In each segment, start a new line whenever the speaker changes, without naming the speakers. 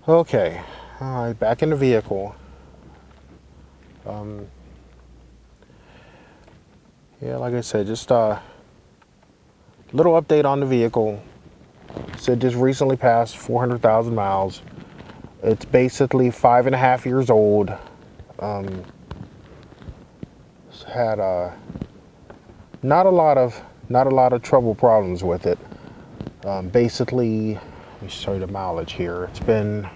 Okay, all right, back in the vehicle. Um, yeah, like I said, just a little update on the vehicle. So it just recently passed 400,000 miles. It's basically 5.5 years old. It's had not a lot of trouble problems with it. Basically, let me show you the mileage here. It's been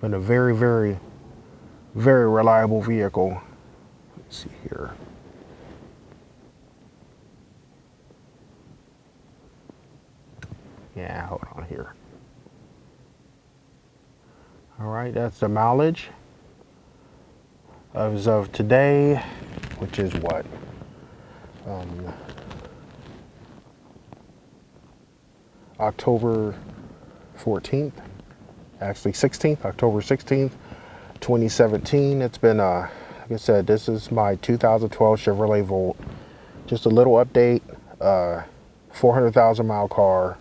a very, very, very reliable vehicle. Let's see here. Yeah, hold on here. All right, that's the mileage as of today, which is what? October 14th, actually 16th, October 16th, 2017. It's been, like I said, this is my 2012 Chevrolet Volt. Just a little update, 400,000 mile car.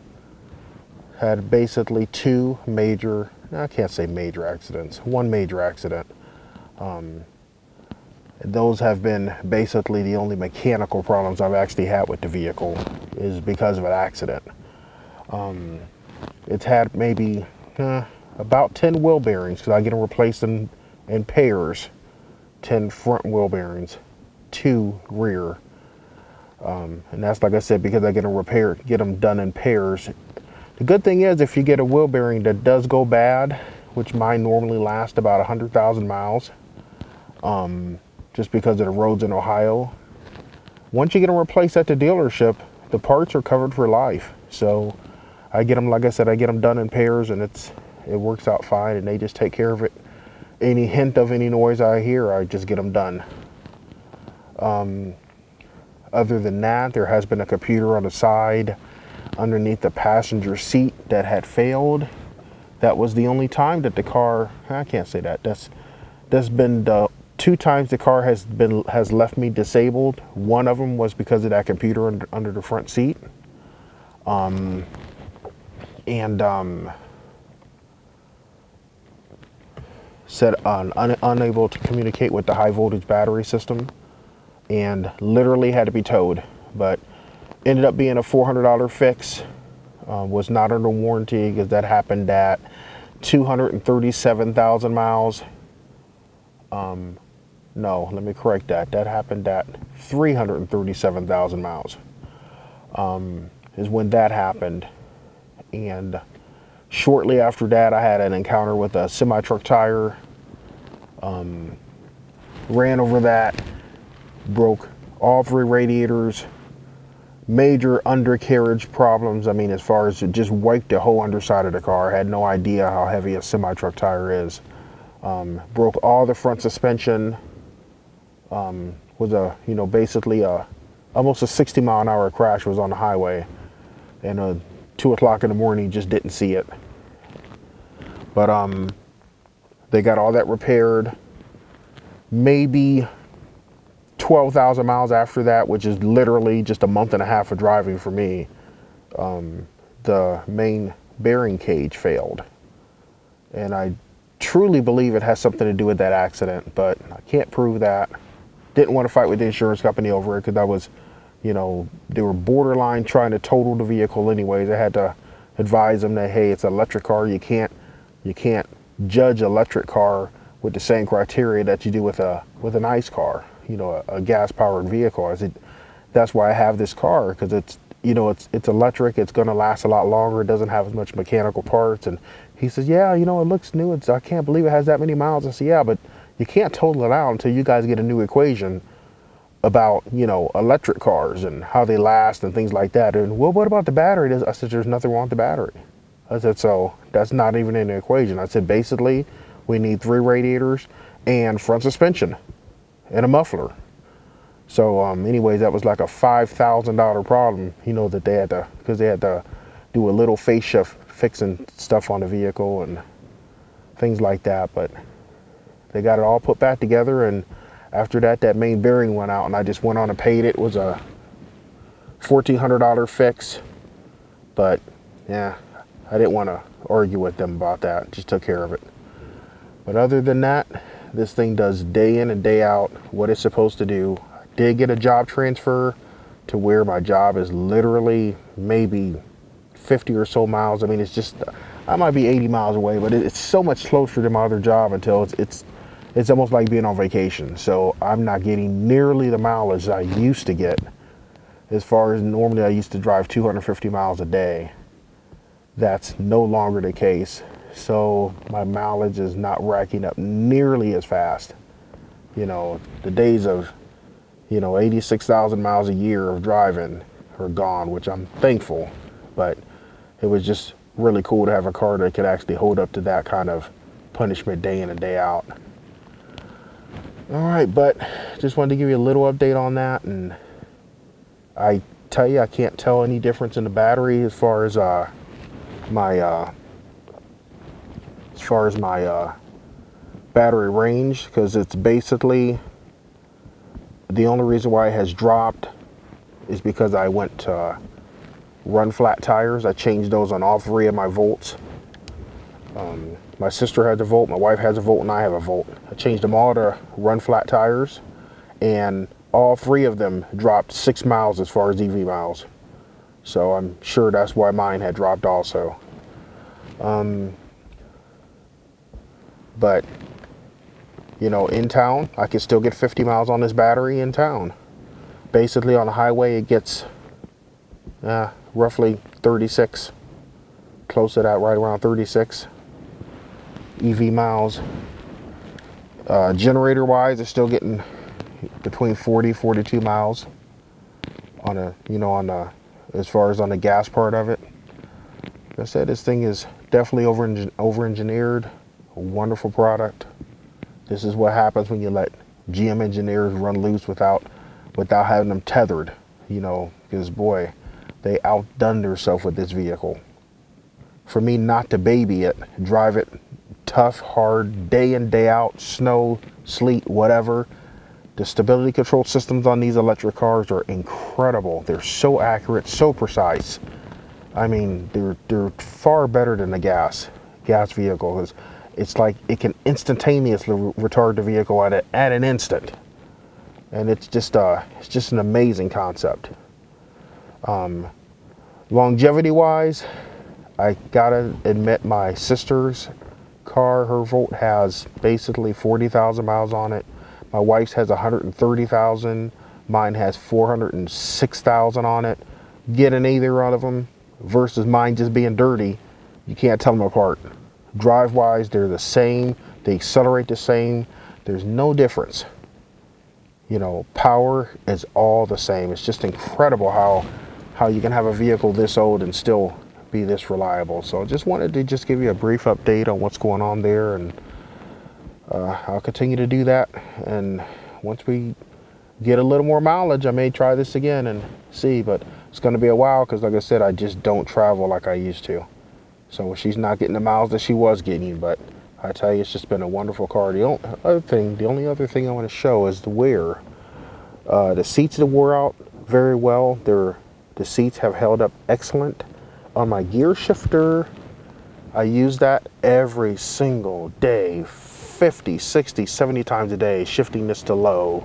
Had basically two major, I can't say major accidents, one major accident. Those have been basically the only mechanical problems I've actually had with the vehicle is because of an accident. It's had maybe about 10 wheel bearings because I get them replaced in pairs. 10 front wheel bearings, 2 rear. And that's, like I said, because I get them done in pairs. The good thing is if you get a wheel bearing that does go bad, which mine normally last about 100,000 miles, just because of the roads in Ohio, once you get them replaced at the dealership, the parts are covered for life. So I get them, like I said, I get them done in pairs, and it works out fine, and they just take care of it. Any hint of any noise I hear, I just get them done. Other than that, there has been a computer on the side underneath the passenger seat that had failed. That was the only time that the car, I can't say that. That's been the 2 times the car has left me disabled. One of them was because of that computer under the front seat. Said unable to communicate with the high voltage battery system, and literally had to be towed. But ended up being a $400 fix. Was not under warranty because that happened at 237,000 miles. No, let me correct that. That happened at 337,000 miles. Is when that happened. And shortly after that, I had an encounter with a semi-truck tire. Ran over that, broke all 3 radiators, major undercarriage problems. I mean, as far as it just wiped the whole underside of the car. I had no idea how heavy a semi-truck tire is. Broke all the front suspension. Was basically almost a 60-mile-an-hour crash. Was on the highway, and 2 o'clock in the morning, just didn't see it. But they got all that repaired. Maybe 12,000 miles after that, which is literally just a month and a half of driving for me, the main bearing cage failed. And I truly believe it has something to do with that accident, but I can't prove that. Didn't want to fight with the insurance company over it because I was, they were borderline trying to total the vehicle anyways. I had to advise them that, hey, it's an electric car. You can't judge an electric car with the same criteria that you do with an ICE car, a gas-powered vehicle. I said, that's why I have this car, because it's electric. It's going to last a lot longer. It doesn't have as much mechanical parts. And he says, yeah, it looks new. I can't believe it has that many miles. I said, yeah, but you can't total it out until you guys get a new equation about, electric cars and how they last and things like that. And, well, what about the battery? I said, there's nothing wrong with the battery. I said, so that's not even in the equation. I said, basically, we need 3 radiators and front suspension and a muffler. So anyways, that was like a $5,000 problem, that they had to, because they had to do a little facelift fixing stuff on the vehicle and things like that. But they got it all put back together, and after that main bearing went out, and I just went on and paid it. It was a $1,400 fix. But yeah, I didn't want to argue with them about that. Just took care of it. But other than that, this thing does day in and day out what it's supposed to do. I did get a job transfer to where my job is literally maybe 50 or so miles. I mean, it's just, I might be 80 miles away, but it's so much closer than my other job until it's almost like being on vacation. So I'm not getting nearly the mileage I used to get. As far as normally I used to drive 250 miles a day. That's no longer the case. So my mileage is not racking up nearly as fast. You know, the days of, 86,000 miles a year of driving are gone, which I'm thankful. But it was just really cool to have a car that could actually hold up to that kind of punishment day in and day out. All right, but just wanted to give you a little update on that. And I tell you, I can't tell any difference in the battery as far as my battery range, because it's basically the only reason why it has dropped is because I went to run flat tires. I changed those on all three of my Volts. My sister has a Volt, my wife has a Volt, and I have a Volt. I changed them all to run flat tires, and all three of them dropped 6 miles as far as EV miles. So I'm sure that's why mine had dropped also. But, in town, I can still get 50 miles on this battery in town. Basically, on the highway, it gets roughly 36. Close to that, right around 36 EV miles. Generator-wise, it's still getting between 40, 42 miles on as far as on the gas part of it. Like I said, this thing is definitely over-engineered. A wonderful product. This is what happens when you let GM engineers run loose without having them tethered, because boy, they outdone themselves with this vehicle. For me not to baby it, drive it tough, hard, day in, day out, snow, sleet, whatever, the stability control systems on these electric cars are incredible. They're so accurate, so precise. I mean, they're far better than the gas vehicle. It's like it can instantaneously retard the vehicle at an instant, and it's just an amazing concept. Longevity wise, I gotta admit, my sister's car, her Volt, has basically 40,000 miles on it. My wife's has 130,000. Mine has 406,000 on it. Getting either out of them versus mine just being dirty, you can't tell them apart. Drive wise, they're the same. They accelerate the same. There's no difference. Power is all the same. It's just incredible how you can have a vehicle this old and still be this reliable. So I just wanted to give you a brief update on what's going on there, and I'll continue to do that. And once we get a little more mileage, I may try this again and see, but it's going to be a while because, like I said, I just don't travel like I used to. So she's not getting the miles that she was getting, but I tell you, it's just been a wonderful car. The only other thing I want to show is the wear. The seats that wore out very well. The seats have held up excellent. On my gear shifter, I use that every single day, 50, 60, 70 times a day, shifting this to low,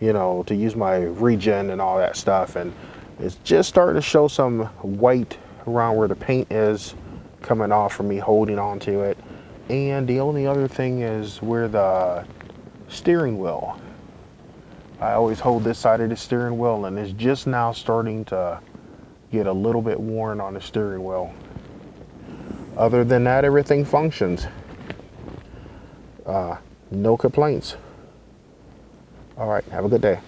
to use my regen and all that stuff. And it's just starting to show some white around where the paint is coming off from me holding onto it. And the only other thing is where the steering wheel. I always hold this side of the steering wheel, and it's just now starting to get a little bit worn on the steering wheel. Other than that, everything functions. No complaints. All right, have a good day.